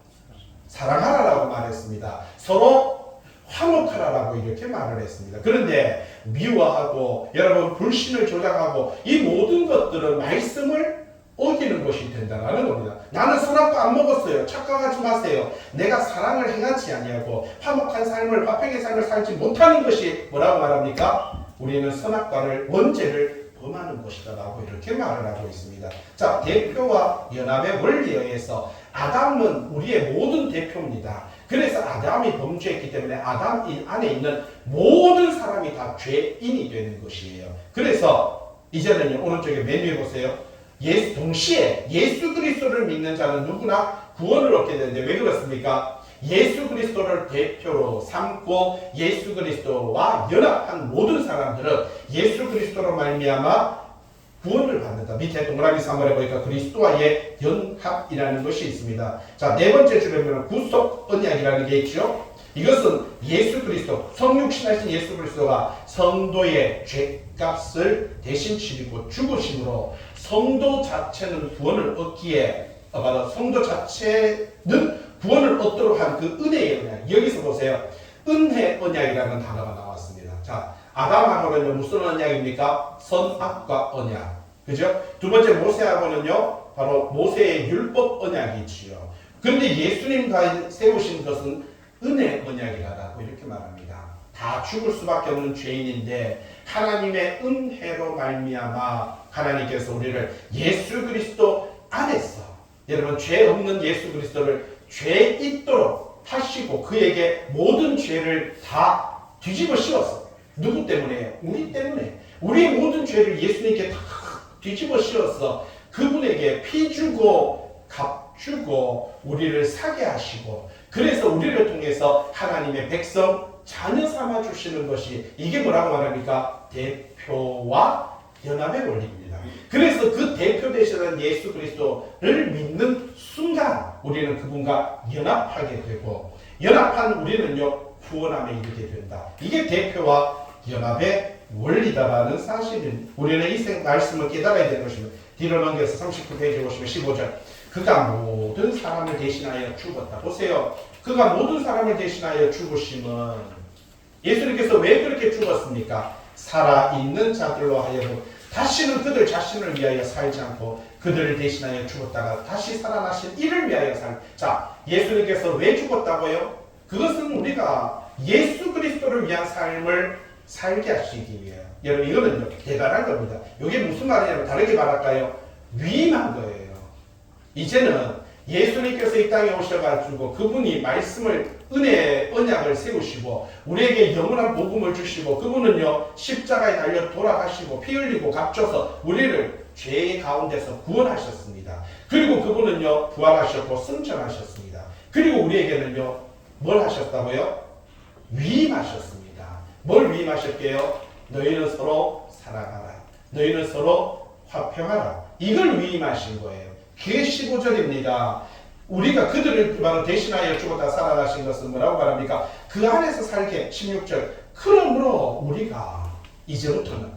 사랑하라라고 말했습니다. 서로 화목하라라고 이렇게 말을 했습니다. 그런데 미워하고 여러분 불신을 조장하고 이 모든 것들은 말씀을 어기는 것이 된다는 겁니다. 나는 선악과 안 먹었어요. 착각하지 마세요. 내가 사랑을 행하지 아니하고 화목한 삶을, 화평의 삶을 살지 못하는 것이 뭐라고 말합니까? 우리는 선악과를, 원죄를 범하는 것이다 라고 이렇게 말을 하고 있습니다. 자, 대표와 연합의 원리에 의해서 아담은 우리의 모든 대표입니다. 그래서 아담이 범죄했기 때문에 아담 안에 있는 모든 사람이 다 죄인이 되는 것이에요. 그래서 이제는요, 오른쪽에 맨 위에 보세요. 동시에 예수 그리스도를 믿는 자는 누구나 구원을 얻게 되는데 왜 그렇습니까? 예수 그리스도를 대표로 삼고 예수 그리스도와 연합한 모든 사람들은 예수 그리스도로 말미암아 구원을 받는다. 밑에 동그라미 3번에 보니까 그리스도와의 연합이라는 것이 있습니다. 자, 네 번째 줄에는 구속 언약이라는 게 있죠. 이것은 예수 그리스도, 성육신하신 예수 그리스도가 성도의 죄값을 대신 치르고 죽으심으로 성도 자체는 구원을 얻기에, 성도 자체는 구원을 얻도록 한 그 은혜의 언약. 여기서 보세요. 은혜 언약이라는 단어가 나왔습니다. 자, 아담하고는 무슨 언약입니까? 선악과 언약. 그죠? 두 번째 모세하고는요, 바로 모세의 율법 언약이지요. 그런데 예수님과 세우신 것은 은혜 언약이라고 이렇게 말합니다. 다 죽을 수밖에 없는 죄인인데 하나님의 은혜로 말미암아 하나님께서 우리를 예수 그리스도 안에서, 여러분 죄 없는 예수 그리스도를 죄 있도록 하시고 그에게 모든 죄를 다 뒤집어 씌웠어. 누구 때문에? 우리 때문에. 우리의 모든 죄를 예수님께 다 뒤집어 씌웠어. 그분에게 피 주고 값 주고 우리를 사게 하시고, 그래서 우리를 통해서 하나님의 백성 자녀 삼아 주시는 것이, 이게 뭐라고 말합니까? 대표와 연합의 원리입니다. 그래서 그 대표 되시는 예수 그리스도를 믿는 순간 우리는 그분과 연합하게 되고, 연합한 우리는요 구원함에 이르게 된다. 이게 대표와 연합의 원리다라는 사실은 우리는 이 말씀을 깨달아야 되는 것입니다. 뒤로 넘겨서 39페이지 보시면 15절. 그가 모든 사람을 대신하여 죽었다. 보세요. 그가 모든 사람을 대신하여 죽으심은, 예수님께서 왜 그렇게 죽었습니까? 살아있는 자들로 하여금 다시는 그들 자신을 위하여 살지 않고 그들을 대신하여 죽었다가 다시 살아나신 이를 위하여 자, 예수님께서 왜 죽었다고요? 그것은 우리가 예수 그리스도를 위한 삶을 살게 하시기 위해요. 여러분, 이거는 대단한 겁니다. 이게 무슨 말이냐면, 다르게 말할까요? 위임한 거예요. 이제는 예수님께서 이 땅에 오셔가지고 그분이 말씀을, 은혜 언약을 세우시고 우리에게 영원한 복음을 주시고, 그분은요 십자가에 달려 돌아가시고 피 흘리고 값줘서 우리를 죄의 가운데서 구원하셨습니다. 그리고 그분은요 부활하셨고 승천하셨습니다. 그리고 우리에게는요 뭘 하셨다고요? 위임하셨습니다. 뭘 위임하셨게요? 너희는 서로 사랑하라. 너희는 서로 화평하라. 이걸 위임하신 거예요. 그게 15절입니다. 우리가 그들을 바로 대신하여 죽었다 살아나신 것은 뭐라고 말합니까? 그 안에서 살게. 16절. 그러므로 우리가 이제부터는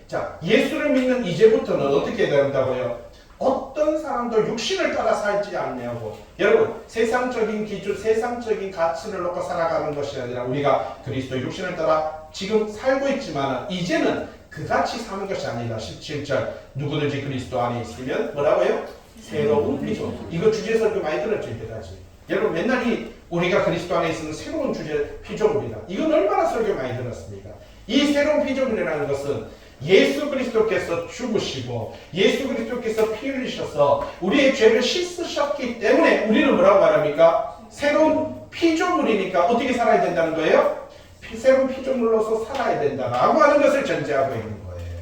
자, 예수를 믿는 이제부터는 어떻게 된다고요? 어떤 사람도 육신을 따라 살지 않냐고. 여러분, 세상적인 기준, 세상적인 가치를 놓고 살아가는 것이 아니라 우리가 그리스도 육신을 따라 지금 살고 있지만 이제는 그같이 사는 것이 아니라 17절. 누구든지 그리스도 안에 있으면 뭐라고요? 새로운 피조물. 이거 주제 설교 많이 들었죠, 이때까지. 여러분, 맨날 우리가 그리스도 안에 있으면 새로운 주제 피조물이다. 이건 얼마나 설교 많이 들었습니까? 이 새로운 피조물이라는 것은 예수 그리스도께서 죽으시고 예수 그리스도께서 피 흘리셔서 우리의 죄를 씻으셨기 때문에 우리는 뭐라고 말합니까? 새로운 피조물이니까 어떻게 살아야 된다는 거예요? 새로운 피조물로서 살아야 된다라고 하는 것을 전제하고 있는 거예요.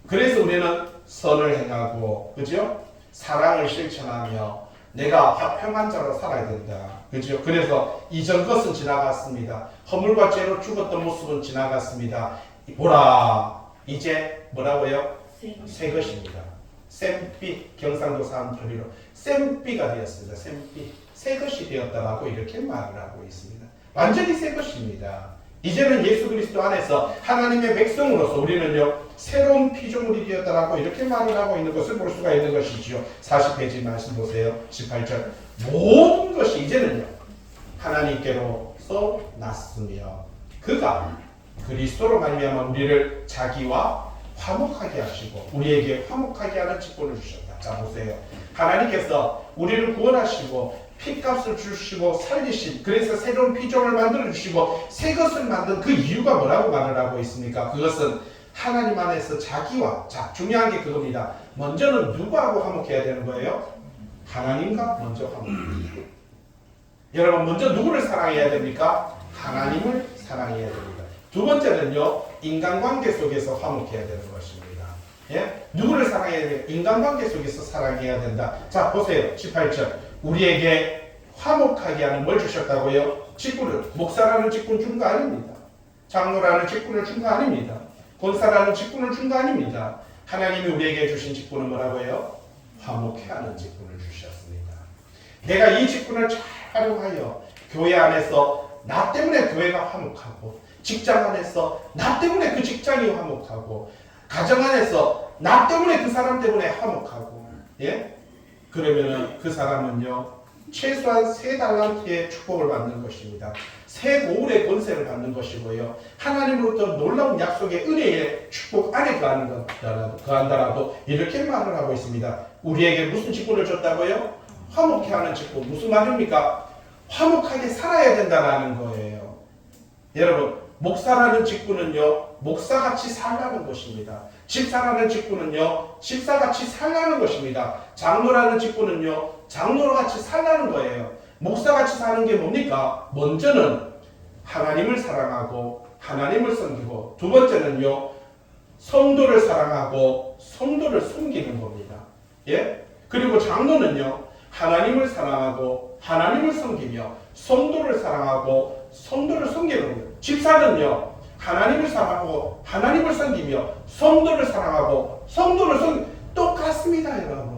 그래서 우리는 선을 행하고, 그죠? 사랑을 실천하며 내가 화평한 자로 살아야 된다. 그죠? 그래서 이전 것은 지나갔습니다. 허물과 죄로 죽었던 모습은 지나갔습니다. 보라, 이제 뭐라고요? 새 것입니다. 샘빛, 경상도 사람 표리로 샘비가 되었습니다. 샘빛, 새 것이 되었다라고 이렇게 말을 하고 있습니다. 완전히 새 것입니다. 이제는 예수 그리스도 안에서 하나님의 백성으로서 우리는요 새로운 피조물이 되었다라고 이렇게 말을 하고 있는 것을 볼 수가 있는 것이지요. 40페이지 말씀 보세요. 18절. 모든 것이 이제는요 하나님께로서 났으며 그가 그리스도로 말미암아 우리를 자기와 화목하게 하시고 우리에게 화목하게 하는 직분을 주셨다. 자, 보세요. 하나님께서 우리를 구원하시고 피값을 주시고 살리신, 그래서 새로운 피조물을 만들어 주시고 새 것을 만든 그 이유가 뭐라고 말을 하고 있습니까? 그것은 하나님 안에서 자기와, 자, 중요한 게 그겁니다. 먼저는 누구하고 화목해야 되는 거예요? 하나님과 먼저 화목합니다. 여러분, 먼저 누구를 사랑해야 됩니까? 하나님을 사랑해야 됩니다. 두 번째는요, 인간관계 속에서 화목해야 되는 것입니다. 예? 누구를 사랑해야 돼요? 인간관계 속에서 사랑해야 된다. 자, 보세요. 18절. 우리에게 화목하게 하는 뭘 주셨다고요? 직분을. 목사라는 직분 준 거 아닙니다. 장로라는 직분을 준 거 아닙니다. 권사라는 직분을 준 거 아닙니다. 하나님이 우리에게 주신 직분은 뭐라고요? 화목해 하는 직분을 주셨습니다. 내가 이 직분을 잘 활용하여 교회 안에서 나 때문에 교회가 화목하고, 직장 안에서 나 때문에 그 직장이 화목하고, 가정 안에서 나 때문에 그 사람 때문에 화목하고, 예? 그러면은 그 사람은요 최소한 3달란트의 축복을 받는 것입니다. 새 고울의 권세를 받는 것이고요. 하나님으로부터 놀라운 약속의 은혜의 축복 안에 거한다라도 이렇게 말을 하고 있습니다. 우리에게 무슨 직분을 줬다고요? 화목해 하는 직분. 무슨 말입니까? 화목하게 살아야 된다는 거예요. 여러분, 목사라는 직분은요, 목사같이 살라는 것입니다. 집사라는 직분은요, 집사같이 살라는 것입니다. 장로라는 직분은요, 장로같이 살라는 거예요. 목사같이 사는 게 뭡니까? 먼저는 하나님을 사랑하고 하나님을 섬기고, 두 번째는요, 성도를 사랑하고 성도를 섬기는 겁니다. 예? 그리고 장로는요, 하나님을 사랑하고 하나님을 섬기며 성도를 사랑하고 성도를 섬기는 겁니다. 집사는요, 하나님을 사랑하고 하나님을 섬기며 성도를 사랑하고 성도를 섬기며 똑같습니다, 여러분.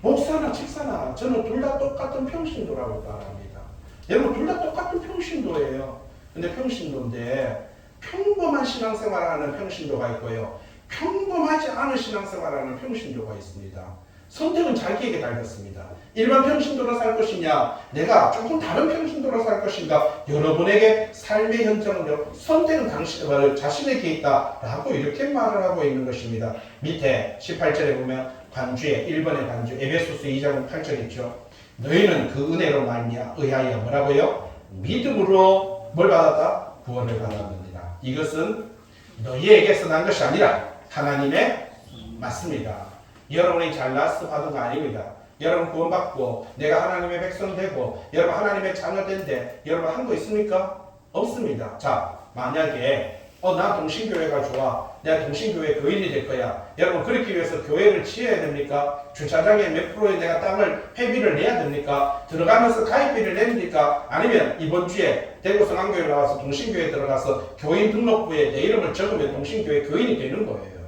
목사나 집사나 저는 둘 다 똑같은 평신도라고 말합니다. 여러분, 둘 다 똑같은 평신도예요. 근데 평신도인데 평범한 신앙생활하는 평신도가 있고요, 평범하지 않은 신앙생활하는 평신도가 있습니다. 선택은 자기에게 달렸습니다. 일반 평신도로 살 것이냐, 내가 조금 다른 평신도로 살 것인가, 여러분에게 삶의 현장은요, 선택은 자신에게 있다라고 이렇게 말을 하고 있는 것입니다. 밑에 18절에 보면 반주에 1번의 반주, 에베소서 2장 8절 있죠. 너희는 그 은혜로 의하여 뭐라고요? 믿음으로 뭘 받았다? 구원을 받았느니라. 이것은 너희에게서 난 것이 아니라 하나님의 맞습니다. 여러분이 잘나서 받은 거 아닙니다. 여러분 구원받고 내가 하나님의 백성 되고 여러분 하나님의 자녀 된데 여러분 한 거 있습니까? 없습니다. 자, 만약에 나 동신교회가 좋아, 내가 동신교회 교인이 될 거야, 여러분 그렇기 위해서 교회를 지어야 됩니까? 주차장에 몇 프로의 내가 땅을 회비를 내야 됩니까? 들어가면서 가입비를 냅니까? 아니면 이번 주에 대구 성안교회 나와서 동신교회에 들어가서 교인 등록부에 내 이름을 적으면 동신교회 교인이 되는 거예요.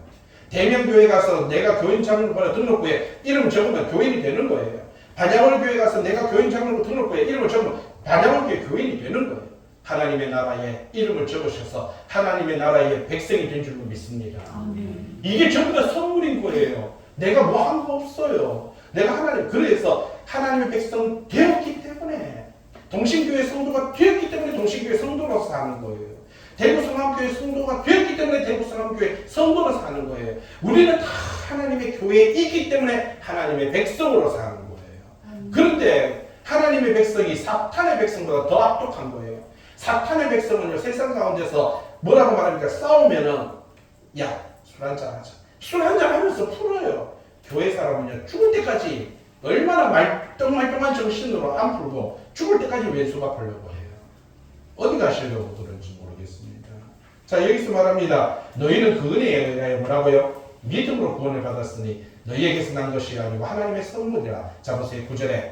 대명교회 가서 내가 교인 장로로 등록부에 이름 적으면 교인이 되는 거예요. 반야월교회 가서 내가 교인 장로로 등록부에 이름을 적으면 반야월교회 교인이 되는 거예요. 하나님의 나라에 이름을 적으셔서 하나님의 나라의 백성이 된 줄로 믿습니다. 아멘. 이게 전부 다 선물인 거예요. 내가 뭐 한 거 없어요. 내가 그래서 하나님의 백성 되었기 때문에, 동신교회 성도가 되었기 때문에 동신교회 성도로서 사는 거예요. 대구 성암교회 성도가 되었기 때문에 대구 성암교회 성도로 사는 거예요. 우리는 다 하나님의 교회에 있기 때문에 하나님의 백성으로 사는 거예요. 그런데 하나님의 백성이 사탄의 백성보다 더 악독한 거예요. 사탄의 백성은요, 세상 가운데서 뭐라고 말합니까? 싸우면은 야, 술 한잔 하자. 술 한잔 하면서 풀어요. 교회 사람은요, 죽을 때까지 얼마나 말똥말똥한 정신으로 안 풀고 죽을 때까지 왼수박하려고 해요. 어디 가시려고 그런지 모르겠습니다. 자, 여기서 말합니다. 너희는 그 은혜에 의하여 뭐라고요? 믿음으로 구원을 받았으니 너희에게서 난 것이 아니고 하나님의 선물이라. 자, 보세요. 9절에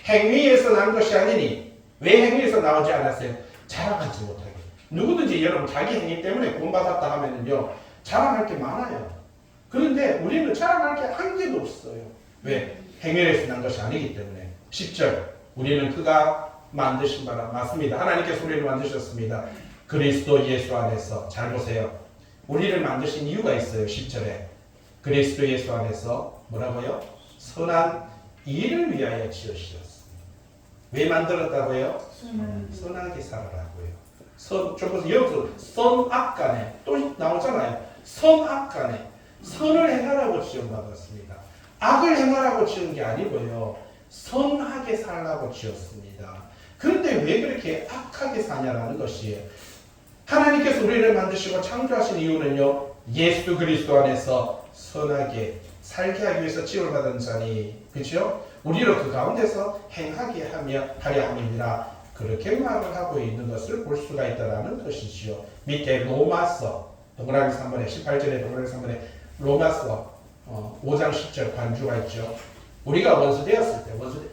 행위에서 난 것이 아니니. 왜 행위에서 나오지 않았어요? 자랑하지 못하게. 누구든지 여러분 자기 행위 때문에 구원받았다 하면은요, 자랑할 게 많아요. 그런데 우리는 자랑할 게 한 개도 없어요. 왜? 행위에서 난 것이 아니기 때문에. 10절 우리는 그가 만드신 바라. 맞습니다. 하나님께서 우리를 만드셨습니다. 그리스도 예수 안에서. 잘 보세요. 우리를 만드신 이유가 있어요. 10절에 그리스도 예수 안에서 뭐라고요? 선한 일을 위하여 지으셨습니다. 왜 만들었다고요? 선하게 살아라고요. 여기서 선악간에 또 나오잖아요. 선악간에 선을 행하라고 지원받았습니다. 악을 행하라고 지은 게 아니고요, 선하게 살라고 지었습니다. 그런데 왜 그렇게 악하게 사냐라는 것이에요. 하나님께서 우리를 만드시고 창조하신 이유는요, 예수 그리스도 안에서 선하게 살게 하기 위해서 지원받은 자니, 그렇죠? 우리로 그 가운데서 행하게 하려 함이니라. 그렇게 말을 하고 있는 것을 볼 수가 있다는 것이지요. 밑에 로마서 동그라미 3번에 18절에 동그라미 3번에 로마서 5장 10절 관주가 있죠. 우리가 원수되었을 때,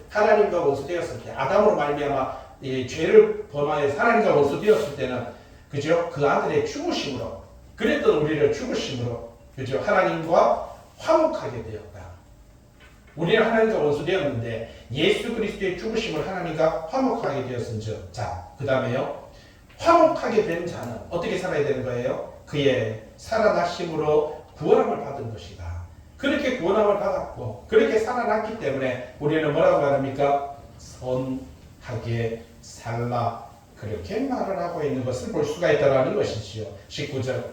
하나님과 원수되었을 때, 아담으로 말미암아 죄를 범하여서 하나님과 원수되었을 때는, 그죠? 그 아들의 죽으심으로, 그랬던 우리를 죽으심으로, 그죠? 하나님과 화목하게 되었다. 우리는 하나님과 원수되었는데 예수 그리스도의 죽으심을 하나님과 화목하게 되었은즉. 자, 그 다음에요, 화목하게 된 자는 어떻게 살아야 되는 거예요? 그의 살아나심으로 구원함을 받은 것이다. 그렇게 구원함을 받았고 그렇게 살아났기 때문에 우리는 뭐라고 말합니까? 선하게 살라 그렇게 말을 하고 있는 것을 볼 수가 있다는 것이지요. 19절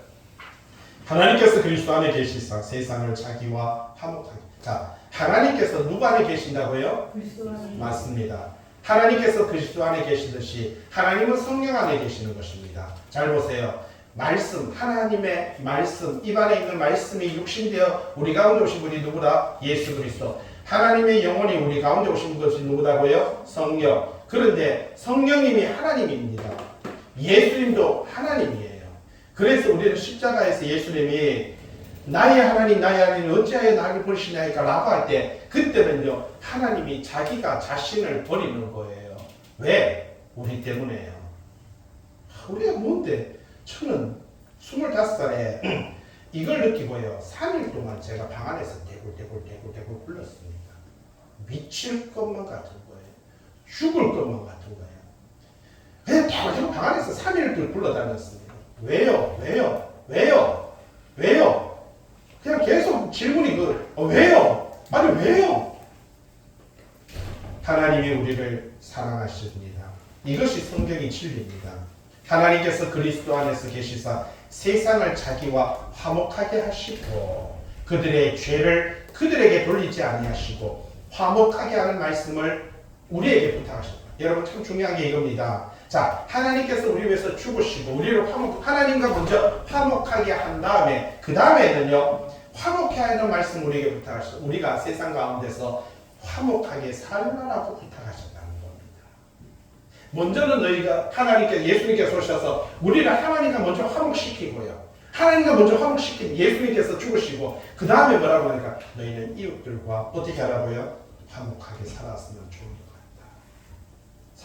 하나님께서 그리스도 안에 계시사 세상을 자기와 화목하게. 자, 하나님께서 누구 안에 계신다고요? 그리스도 안에. 맞습니다. 하나님께서 그리스도 안에 계시듯이 하나님은 성령 안에 계시는 것입니다. 잘 보세요. 말씀, 하나님의 말씀, 입안에 있는 말씀이 육신되어 우리 가운데 오신 분이 누구다? 예수 그리스도. 하나님의 영혼이 우리 가운데 오신 것이 누구다고요? 성령. 그런데 성령님이 하나님입니다. 예수님도 하나님이에요. 그래서 우리는 십자가에서 예수님이 나의 하나님 나의 하나님 어찌하여 나를 버리시나이까 라고 할 때 그때는요 하나님이 자기가 자신을 버리는 거예요. 왜? 우리 때문에요. 우리가 뭔데? 저는 25살에 이걸 느끼고요 3일 동안 제가 방 안에서 대굴대굴 굴렀습니다. 미칠 것만 같은 거예요. 죽을 것만 같은 거예요. 그냥 대굴대굴 방 안에서 3일을 굴러다녔습니다. 왜요? 그냥 계속 질문이 왜요? 아니 왜요? 하나님이 우리를 사랑하십니다. 이것이 성경의 진리입니다. 하나님께서 그리스도 안에서 계시사 세상을 자기와 화목하게 하시고 그들의 죄를 그들에게 돌리지 아니하시고 화목하게 하는 말씀을 우리에게 부탁하셨다. 여러분 참 중요한 게 이겁니다. 자, 하나님께서 우리 위해서 죽으시고 우리를 하나님과 먼저 화목하게 한 다음에 그 다음에는요 화목해 하는 말씀 우리에게 부탁하셨다. 우리가 세상 가운데서 화목하게 살라라고 부탁하셨다는 겁니다. 먼저는 너희가 하나님께서 예수님께서 오셔서 우리를 하나님과 먼저 화목시키고요. 하나님과 먼저 화목시킨 예수님께서 죽으시고 그 다음에 뭐라고 하니까 너희는 이웃들과 어떻게 하라고요? 화목하게 살았으면 좋을 것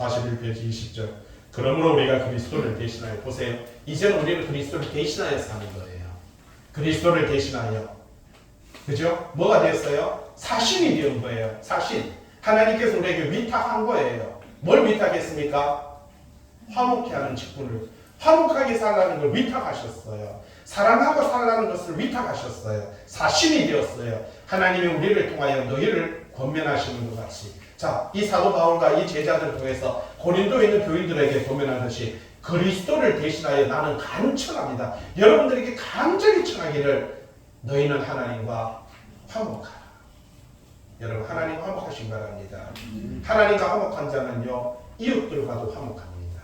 같다. 41페이지 20절 그러므로 우리가 그리스도를 대신하여 보세요. 이제는 우리는 그리스도를 대신하여 사는 거예요. 그리스도를 대신하여 그죠? 뭐가 됐어요? 사신이 되는 거예요. 사신. 하나님께서 우리에게 위탁한 거예요. 뭘 위탁했습니까? 화목해 하는 직분을. 화목하게 살라는 걸 위탁하셨어요. 사랑하고 살라는 것을 위탁하셨어요. 사신이 되었어요. 하나님이 우리를 통하여 너희를 권면하시는 것 같이. 자, 이 사도 바울과 이 제자들을 통해서 고린도에 있는 교인들에게 권면하듯이 그리스도를 대신하여 나는 간청합니다. 여러분들에게 간절히 청하기를 너희는 하나님과 화목하라. 여러분 하나님과 화목하신 바랍니다. 하나님과 화목한 자는요 이웃들과도 화목합니다.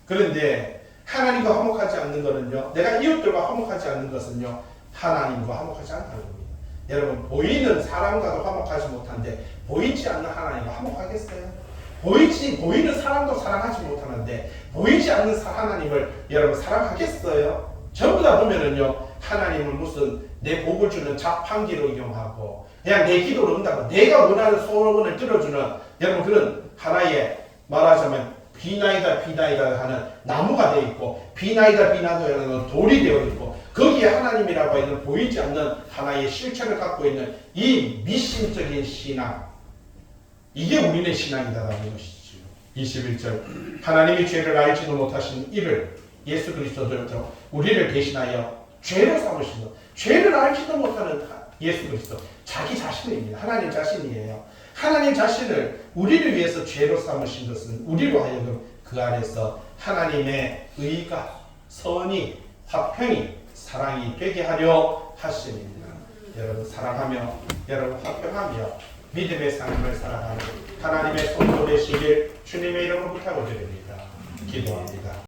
그런데 하나님과 화목하지 않는 것은요 내가 이웃들과 화목하지 않는 것은요 하나님과 화목하지 않다는 겁니다. 여러분 보이는 사람과도 화목하지 못한데 보이지 않는 하나님과 화목하겠어요? 보이는 사람도 사랑하지 못하는데 보이지 않는 하나님을 여러분 사랑하겠어요? 전부 다 보면은요 하나님을 무슨 내 복을 주는 자판기로 이용하고 그냥 내 기도를 응답하고 내가 원하는 소원을 들어주는 여러분 그런 하나의 말하자면 비나이다 하는 나무가 되어 있고 비나이다 하는 돌이 되어 있고 거기에 하나님이라고 하는 보이지 않는 하나의 실체를 갖고 있는 이 미신적인 신앙 이게 우리네 신앙이다라는 것이죠. 21절 하나님이 죄를 알지도 못하신 이를 예수 그리스도로 우리를 대신하여 죄를 삼으신 것 죄를 알지도 못하는 예수 그리스도 자기 자신입니다. 하나님 자신이에요. 하나님 자신을 우리를 위해서 죄로 삼으신 것은 우리로 하여금 그 안에서 하나님의 의가 선이 화평이 사랑이 되게 하려 하심입니다. 여러분 사랑하며 여러분 화평하며 믿음의 삶을 살아가는 하나님의 성도 되시길 주님의 이름으로 부탁을 드립니다. 기도합니다.